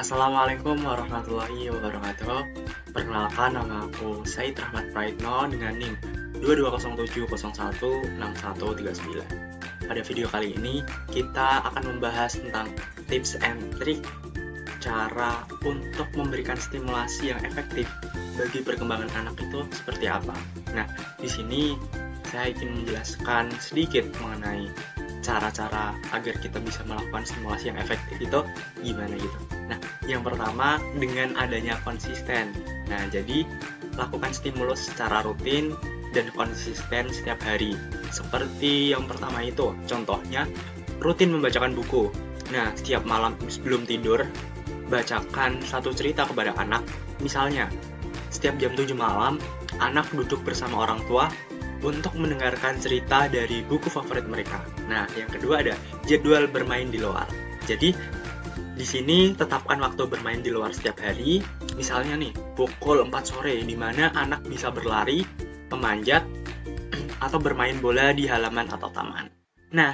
Assalamualaikum warahmatullahi wabarakatuh. Perkenalkan, nama aku Said Rahmat Praitno dengan NIM 2207016139. Pada video kali ini, kita akan membahas tentang tips and trick cara untuk memberikan stimulasi yang efektif bagi perkembangan anak itu seperti apa. Nah, di sini saya ingin menjelaskan sedikit mengenai cara-cara agar kita bisa melakukan stimulasi yang efektif itu gimana gitu. Nah, yang pertama dengan adanya konsisten. Nah, jadi lakukan stimulus secara rutin dan konsisten setiap hari. Seperti yang pertama itu, contohnya rutin membacakan buku. Nah, setiap malam sebelum tidur, bacakan satu cerita kepada anak. Misalnya, setiap jam 7 malam, anak duduk bersama orang tua untuk mendengarkan cerita dari buku favorit mereka. Nah, yang kedua ada jadwal bermain di luar. Jadi, di sini tetapkan waktu bermain di luar setiap hari. Misalnya nih, pukul 4 sore, di mana anak bisa berlari, memanjat, atau bermain bola di halaman atau taman. Nah,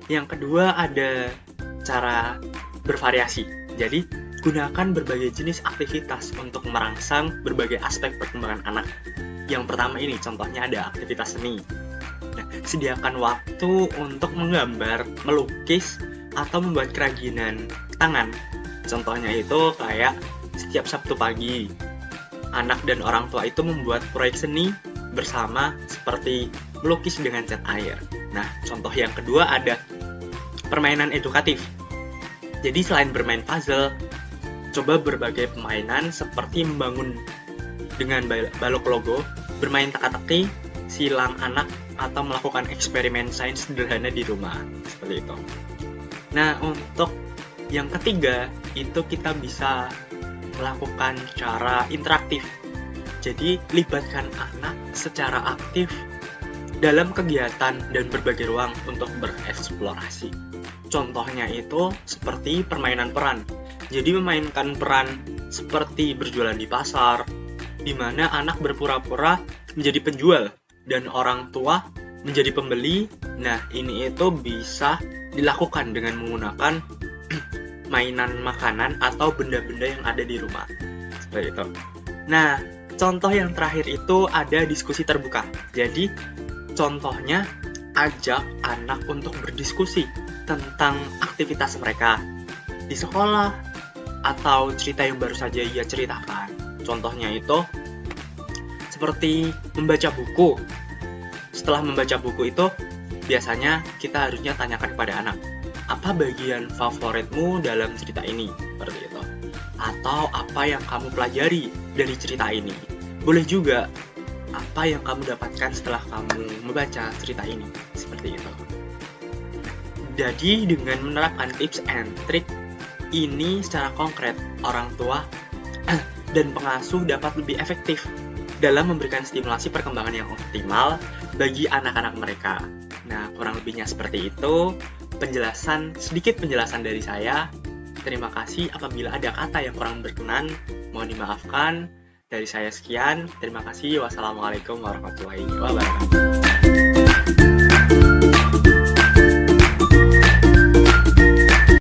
yang kedua ada cara bervariasi. Jadi, gunakan berbagai jenis aktivitas untuk merangsang berbagai aspek perkembangan anak. Yang pertama ini, contohnya ada aktivitas seni. Nah, sediakan waktu untuk menggambar, melukis, atau membuat kerajinan tangan. Contohnya itu kayak setiap Sabtu pagi, anak dan orang tua itu membuat proyek seni bersama seperti melukis dengan cat air. Nah, contoh yang kedua ada permainan edukatif. Jadi selain bermain puzzle, coba berbagai permainan seperti membangun dengan balok logo, bermain teka-teki, silang anak, atau melakukan eksperimen sains sederhana di rumah, seperti itu. Nah, untuk yang ketiga, itu kita bisa melakukan cara interaktif. Jadi, libatkan anak secara aktif dalam kegiatan dan berbagai ruang untuk bereksplorasi. Contohnya itu seperti permainan peran. Jadi, memainkan peran seperti berjualan di pasar, di mana anak berpura-pura menjadi penjual dan orang tua menjadi pembeli. Nah, ini itu bisa dilakukan dengan menggunakan mainan makanan atau benda-benda yang ada di rumah. Seperti itu. Nah, contoh yang terakhir itu ada diskusi terbuka. Jadi, contohnya ajak anak untuk berdiskusi tentang aktivitas mereka di sekolah atau cerita yang baru saja ia ceritakan. Contohnya itu seperti membaca buku. Setelah membaca buku itu, biasanya kita harusnya tanyakan kepada anak, apa bagian favoritmu dalam cerita ini? Seperti itu. Atau apa yang kamu pelajari dari cerita ini? Boleh juga apa yang kamu dapatkan setelah kamu membaca cerita ini? Seperti itu. Jadi dengan menerapkan tips and trick ini secara konkret, orang tua dan pengasuh dapat lebih efektif dalam memberikan stimulasi perkembangan yang optimal bagi anak-anak mereka. Nah, kurang lebihnya seperti itu. Sedikit penjelasan dari saya. Terima kasih apabila ada kata yang kurang berkenan, mohon dimaafkan. Dari saya sekian, terima kasih. Wassalamualaikum warahmatullahi wabarakatuh.